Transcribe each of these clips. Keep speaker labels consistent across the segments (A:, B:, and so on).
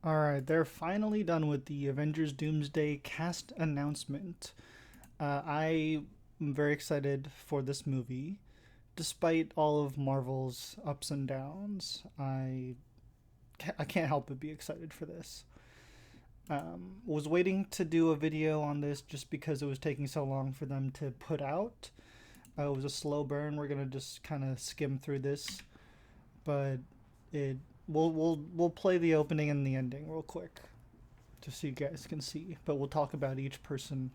A: Alright, they're finally done with the Avengers Doomsday cast announcement. I am very excited for this movie. Despite all of Marvel's ups and downs, I can't help but be excited for this. Was waiting to do a video on this just because it was taking so long for them to put out. It was a slow burn. We're gonna just kind of skim through this, but it we'll play the opening and the ending real quick, just so you guys can see. But we'll talk about each person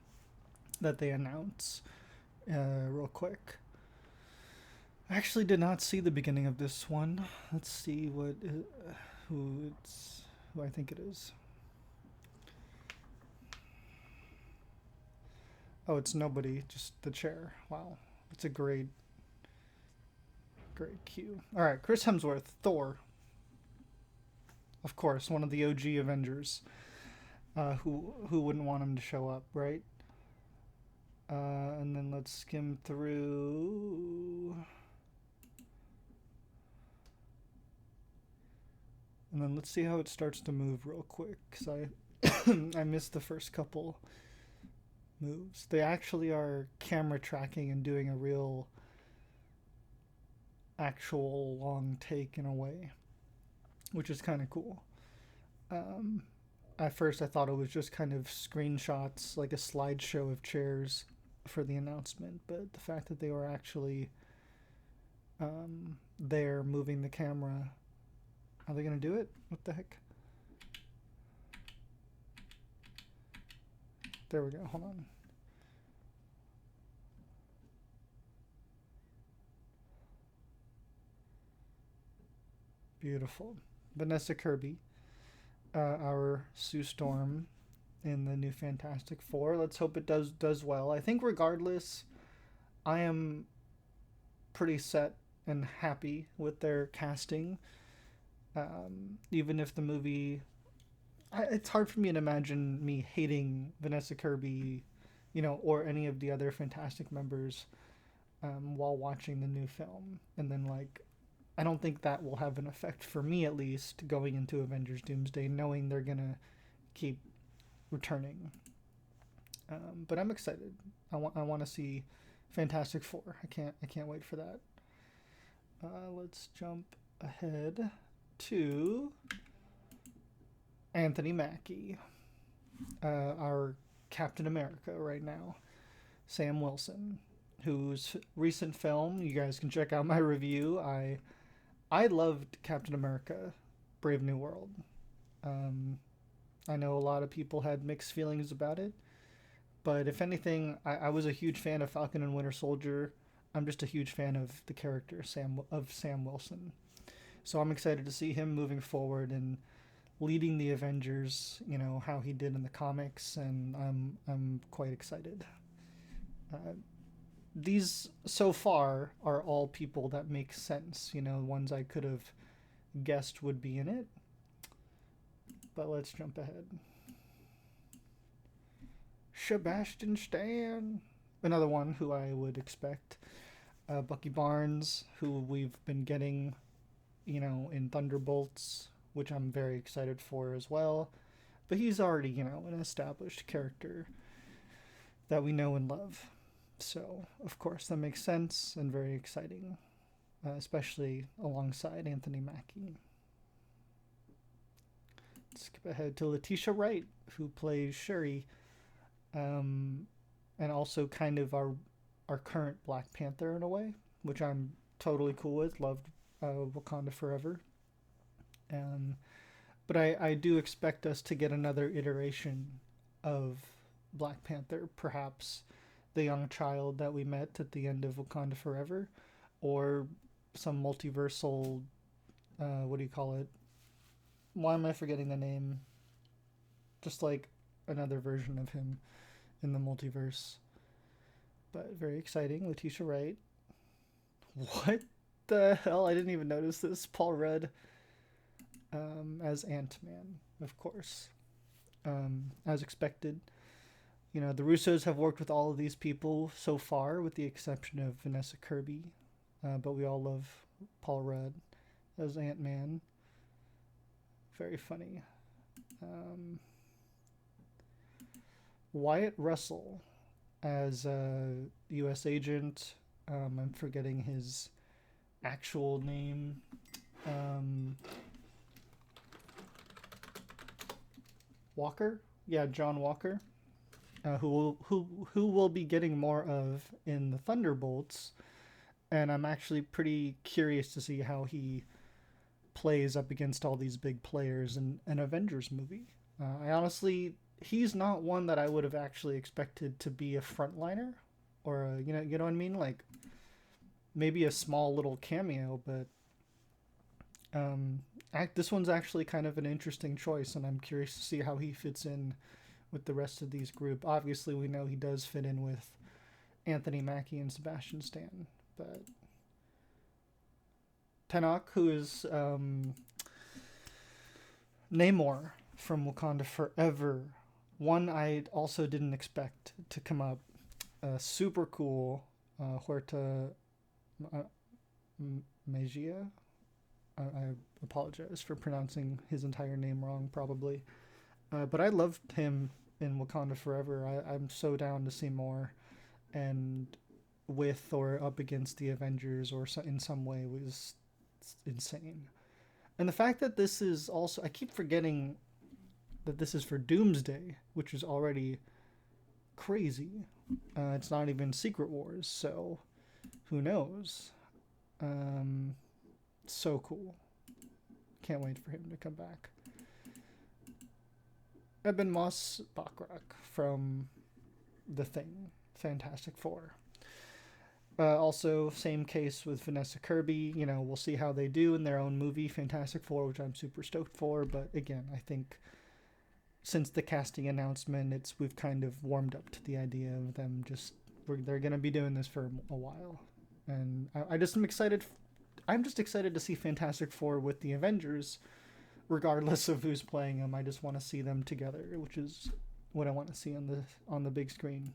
A: that they announce real quick. I actually did not see the beginning of this one. Let's see who I think it is. Oh, it's nobody, just the chair. Wow, it's a great cue. All right, Chris Hemsworth, Thor, of course, one of the OG Avengers. Who wouldn't want him to show up, right? And then let's skim through. And then let's see how it starts to move real quick, because I missed the first couple moves. They actually are camera tracking and doing a real actual long take in a way, which is kind of cool. Um, at first, I thought it was just kind of screenshots, like a slideshow of chairs for the announcement, but the fact that they were actually there moving the camera. Are they gonna do it? What the heck? There we go. Hold on. Beautiful. Vanessa Kirby, our Sue Storm in the new Fantastic Four. Let's hope it does well. I think regardless, I am pretty set and happy with their casting. Even if the movie, it's hard for me to imagine me hating Vanessa Kirby, or any of the other Fantastic members while watching the new film, and then I don't think that will have an effect for me, at least, going into Avengers Doomsday, knowing they're gonna keep returning. But I'm excited. I want to see Fantastic Four. I can't wait for that. Let's jump ahead to Anthony Mackie, our Captain America right now, Sam Wilson, whose recent film, you guys can check out my review. I loved Captain America: Brave New World. Um, I know a lot of people had mixed feelings about it, but if anything, I was a huge fan of Falcon and Winter Soldier. I'm just a huge fan of the character Sam Wilson. So I'm excited to see him moving forward and leading the Avengers. How he did in the comics, and I'm quite excited. Uh, these so far are all people that make sense. Ones I could have guessed would be in it. But let's jump ahead. Sebastian Stan, another one who I would expect. Bucky Barnes, who we've been getting, in Thunderbolts, which I'm very excited for as well. But he's already, an established character that we know and love. So, of course, that makes sense and very exciting, especially alongside Anthony Mackie. Skip ahead to Letitia Wright, who plays Shuri, and also kind of our current Black Panther in a way, which I'm totally cool with. Loved Wakanda Forever. Um, but I do expect us to get another iteration of Black Panther, perhaps the young child that we met at the end of Wakanda Forever, or some multiversal, what do you call it? Why am I forgetting the name? Just like another version of him in the multiverse. But very exciting. Letitia Wright. What the hell? I didn't even notice this. Paul Rudd as Ant-Man, of course. As expected. The Russos have worked with all of these people so far, with the exception of Vanessa Kirby. But we all love Paul Rudd as Ant-Man. Very funny. Um, Wyatt Russell as a U.S. agent. I'm forgetting his actual name. Um, Walker? Yeah, John Walker. Who will be getting more of in the Thunderbolts, and I'm actually pretty curious to see how he plays up against all these big players in an Avengers movie. I honestly, he's not one that I would have actually expected to be a frontliner, or you know what I mean, like maybe a small little cameo, but this one's actually kind of an interesting choice, and I'm curious to see how he fits in with the rest of these group. Obviously, we know he does fit in with Anthony Mackie and Sebastian Stan, but Tenoch, who is Namor from Wakanda Forever, one I also didn't expect to come up. Super cool, Huerta Magia. I apologize for pronouncing his entire name wrong, probably. But I loved him in Wakanda Forever. I'm so down to see more. And with or up against the Avengers or in some way was insane. And the fact that this is also, I keep forgetting that this is for Doomsday, which is already crazy. It's not even Secret Wars, so who knows? So cool. Can't wait for him to come back. Eben Moss Bachrach from The Thing, Fantastic Four. Also, same case with Vanessa Kirby. You know, we'll see how they do in their own movie, Fantastic Four, which I'm super stoked for. But again, I think since the casting announcement, we've kind of warmed up to the idea of them they're going to be doing this for a while, and I just am excited. I'm just excited to see Fantastic Four with the Avengers, regardless of who's playing them. I just want to see them together, which is what I want to see on the big screen.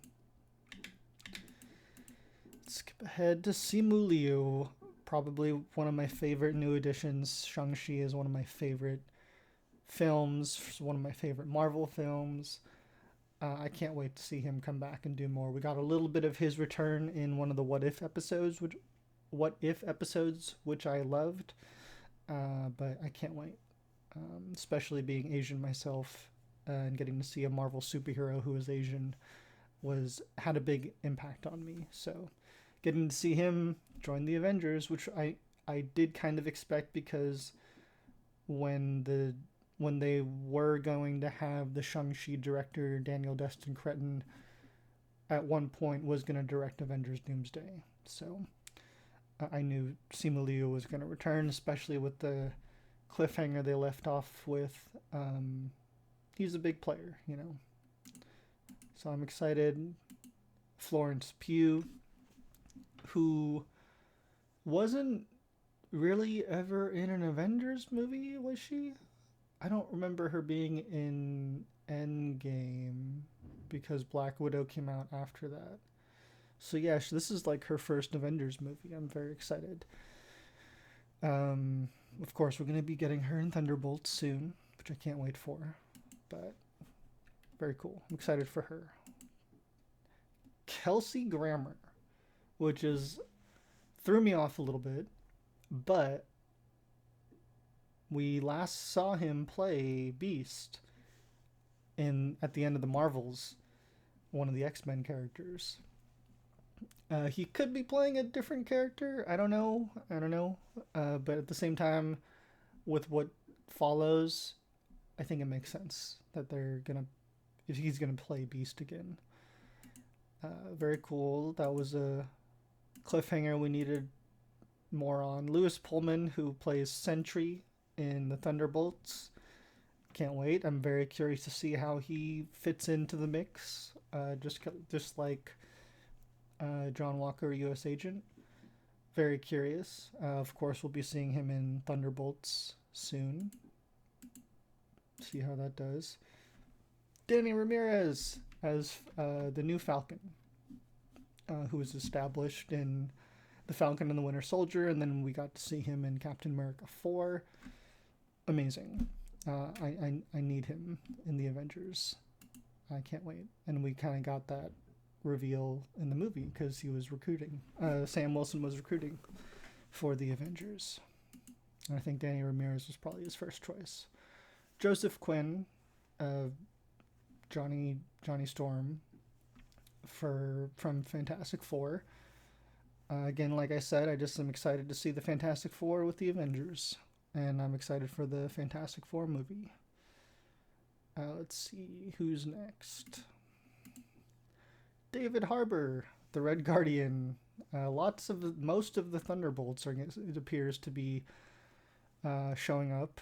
A: Skip ahead to Simu Liu, probably one of my favorite new additions. Shang-Chi is one of my favorite films, one of my favorite Marvel films. I can't wait to see him come back and do more. We got a little bit of his return in one of the What If episodes, which I loved, but I can't wait. Especially being Asian myself, and getting to see a Marvel superhero who is Asian had a big impact on me. So getting to see him join the Avengers, which I did kind of expect, because when they were going to have the Shang-Chi director Daniel Destin Cretton at one point was going to direct Avengers Doomsday. So I knew Simu Liu was going to return, especially with the cliffhanger they left off with. He's a big player, you know. So I'm excited. Florence Pugh, who wasn't really ever in an Avengers movie, was she? I don't remember her being in Endgame, because Black Widow came out after that. So yeah, this is like her first Avengers movie. I'm very excited. Of course, we're going to be getting her in Thunderbolts soon, which I can't wait for. But very cool. I'm excited for her. Kelsey Grammer, which threw me off a little bit, but we last saw him play Beast at the end of the Marvels, one of the X-Men characters. He could be playing a different character. I don't know. But at the same time, with what follows, I think it makes sense that he's gonna play Beast again. Very cool. That was a cliffhanger we needed more on. Lewis Pullman, who plays Sentry in the Thunderbolts. Can't wait. I'm very curious to see how he fits into the mix. Just like John Walker, U.S. Agent. Very curious. Of course, we'll be seeing him in Thunderbolts soon. See how that does. Danny Ramirez as the new Falcon, who was established in The Falcon and the Winter Soldier, and then we got to see him in Captain America 4. Amazing. I need him in the Avengers. I can't wait. And we kind of got that reveal in the movie because he was recruiting. Sam Wilson was recruiting for the Avengers. And I think Danny Ramirez was probably his first choice. Joseph Quinn, Johnny Storm, from Fantastic Four. Again, like I said, I just am excited to see the Fantastic Four with the Avengers, and I'm excited for the Fantastic Four movie. Let's see who's next. David Harbour, the Red Guardian. Most of the Thunderbolts it appears to be showing up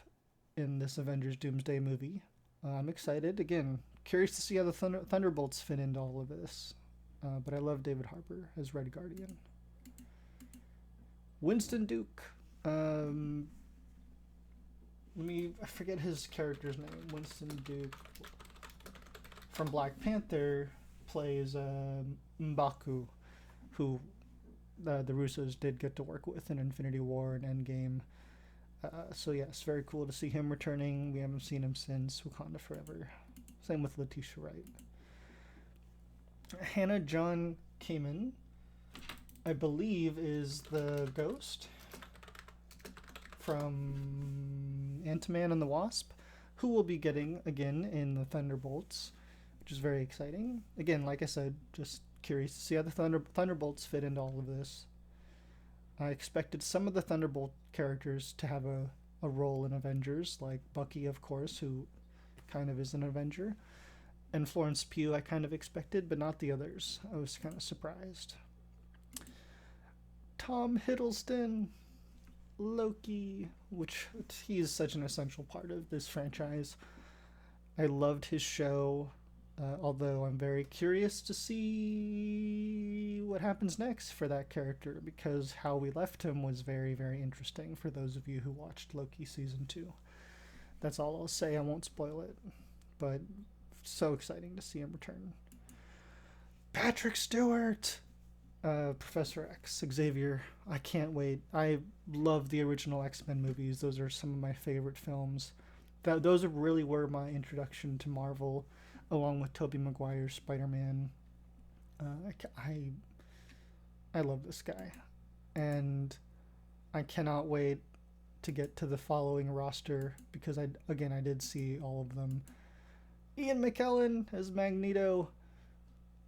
A: in this Avengers Doomsday movie. I'm excited. Again, curious to see how the Thunderbolts fit into all of this. But I love David Harbour as Red Guardian. Winston Duke. I forget his character's name. Winston Duke from Black Panther plays M'Baku, who the Russos did get to work with in Infinity War and Endgame. So yes, very cool to see him returning. We haven't seen him since Wakanda Forever. Same with Letitia Wright. Hannah John Kamen, I believe, is the Ghost from Ant-Man and the Wasp, who will be getting again in the Thunderbolts, which is very exciting. Again, like I said, just curious to see how the Thunderbolts fit into all of this. I expected some of the Thunderbolt characters to have a role in Avengers, like Bucky, of course, who kind of is an Avenger. And Florence Pugh I kind of expected, but not the others. I was kind of surprised. Tom Hiddleston, Loki, which he's such an essential part of this franchise. I loved his show, although I'm very curious to see what happens next for that character, because how we left him was very, very interesting for those of you who watched Loki Season 2. That's all I'll say. I won't spoil it, but so exciting to see him return. Patrick Stewart, Professor X, Xavier. I can't wait. I love the original X-Men movies. Those are some of my favorite films. Those really were my introduction to Marvel, along with Tobey Maguire's Spider-Man. I love this guy, and I cannot wait to get to the following roster, because I did see all of them. Ian McKellen as Magneto.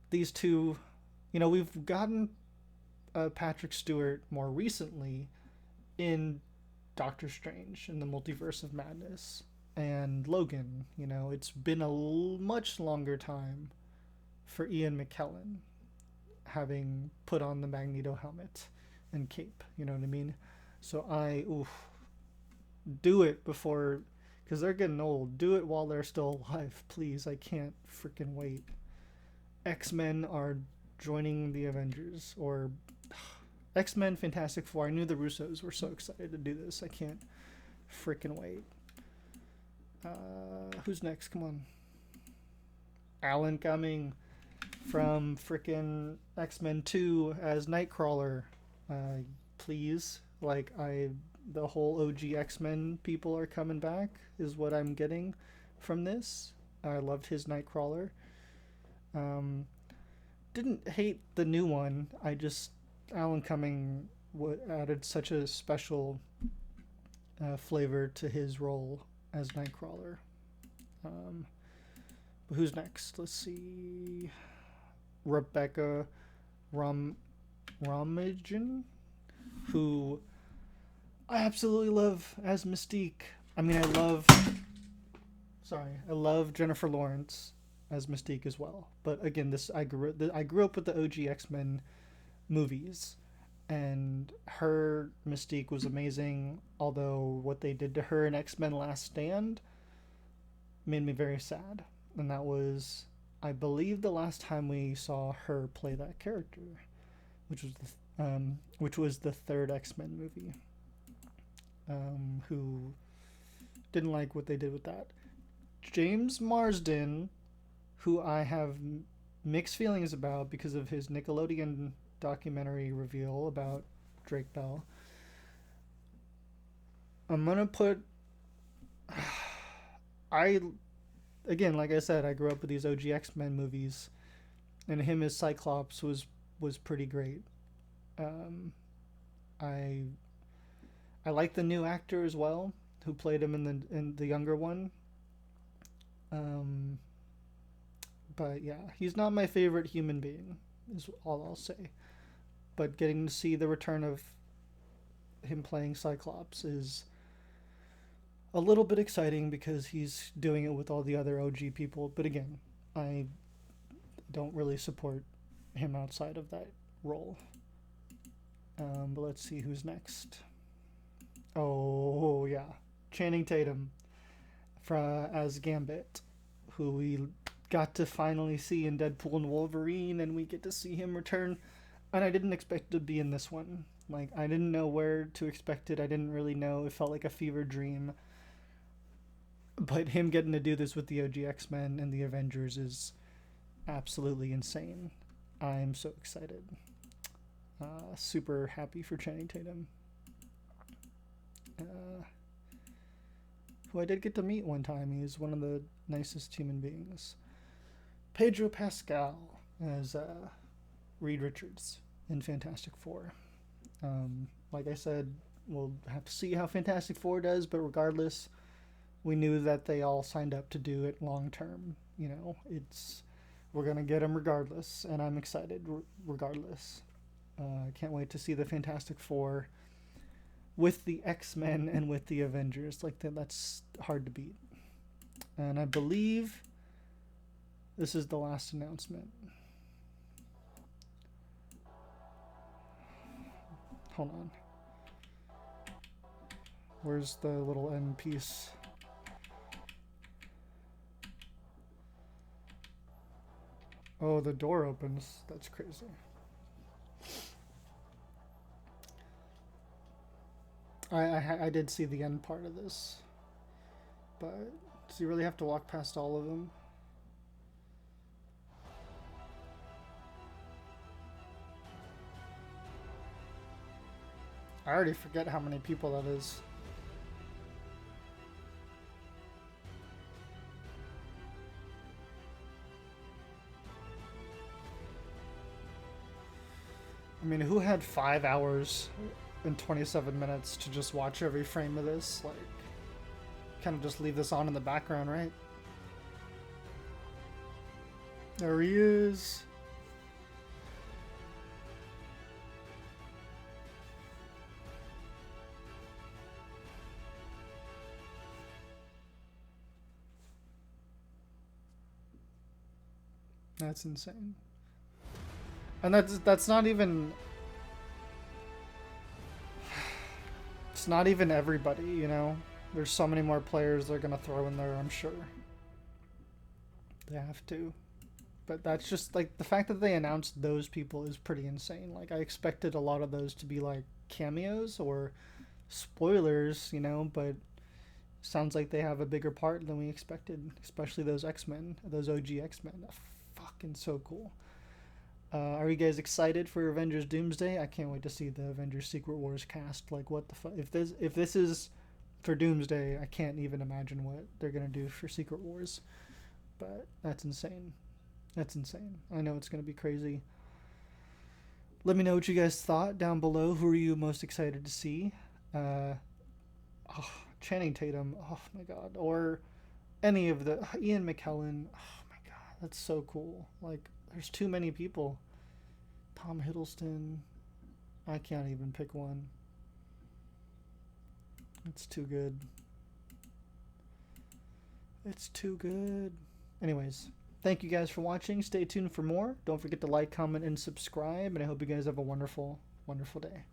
A: These two, we've gotten Patrick Stewart more recently in Doctor Strange in the Multiverse of Madness and Logan. It's been a much longer time for Ian McKellen having put on the Magneto helmet and cape. You know what I mean? So do it before, because they're getting old. Do it while they're still alive, please. I can't freaking wait. X-Men are joining the Avengers, or X-Men, Fantastic Four. I knew the Russos were so excited to do this. I can't freaking wait. Who's next? Come on. Alan Cumming from freaking X-Men 2 as Nightcrawler. Please. The whole OG X-Men people are coming back, is what I'm getting from this. I loved his Nightcrawler. Didn't hate the new one. Alan Cumming added such a special flavor to his role as Nightcrawler. But who's next? Let's see. Rebecca Romijn, who I absolutely love as Mystique. I love Jennifer Lawrence as Mystique as well. But again, I grew up with the OG X-Men movies, and her Mystique was amazing. Although what they did to her in X-Men Last Stand made me very sad, and that was, I believe, the last time we saw her play that character, which was the third X-Men movie. Who didn't like what they did with that. James Marsden, who I have mixed feelings about because of his Nickelodeon documentary reveal about Drake Bell. I'm gonna put I again, like I said, I grew up with these OG X-Men movies, and him as Cyclops was pretty great. Um, I I like the new actor as well who played him in the younger one. Um, but yeah, he's not my favorite human being. Is all I'll say. But getting to see the return of him playing Cyclops is a little bit exciting because he's doing it with all the other OG people. But again, I don't really support him outside of that role. But let's see who's next. Oh yeah, Channing Tatum as Gambit, who we got to finally see in Deadpool and Wolverine, and we get to see him return. And I didn't expect to be in this one. Like, I didn't know where to expect it. I didn't really know. It felt like a fever dream. But him getting to do this with the OG X-Men and the Avengers is absolutely insane. I'm so excited. Super happy for Channing Tatum. Who I did get to meet one time. He's one of the nicest human beings. Pedro Pascal as Reed Richards in Fantastic Four. Like I said, we'll have to see how Fantastic Four does, but regardless, we knew that they all signed up to do it long term. You know, we're gonna get them regardless, and I'm excited regardless. I can't wait to see the Fantastic Four with the X-Men and with the Avengers. Like that's hard to beat. And I believe this is the last announcement. Hold on. Where's the little end piece? Oh, the door opens. That's crazy. I did see the end part of this, but does he really have to walk past all of them? I already forget how many people that is. I mean, who had 5 hours and 27 minutes to just watch every frame of this? Like, kind of just leave this on in the background, right? There he is. That's insane. And that's not even, it's not even everybody, you know? There's so many more players they're gonna throw in there, I'm sure. They have to. But that's just, like, the fact that they announced those people is pretty insane. Like, I expected a lot of those to be, like, cameos or spoilers, you know, but sounds like they have a bigger part than we expected, especially those X-Men, those OG X-Men. Fucking so cool. Are you guys excited for Avengers Doomsday? I can't wait to see the Avengers Secret Wars cast. Like, what the fuck? If this is for Doomsday, I can't even imagine what they're gonna do for Secret Wars. But that's insane. That's insane. I know it's gonna be crazy. Let me know what you guys thought down below. Who are you most excited to see? Oh, Channing Tatum. Oh my god. Or any of the Ian McKellen. Oh my god, that's so cool. Like, there's too many people. Tom Hiddleston. I can't even pick one. It's too good. It's too good. Anyways, thank you guys for watching. Stay tuned for more. Don't forget to like, comment, and subscribe. And I hope you guys have a wonderful, wonderful day.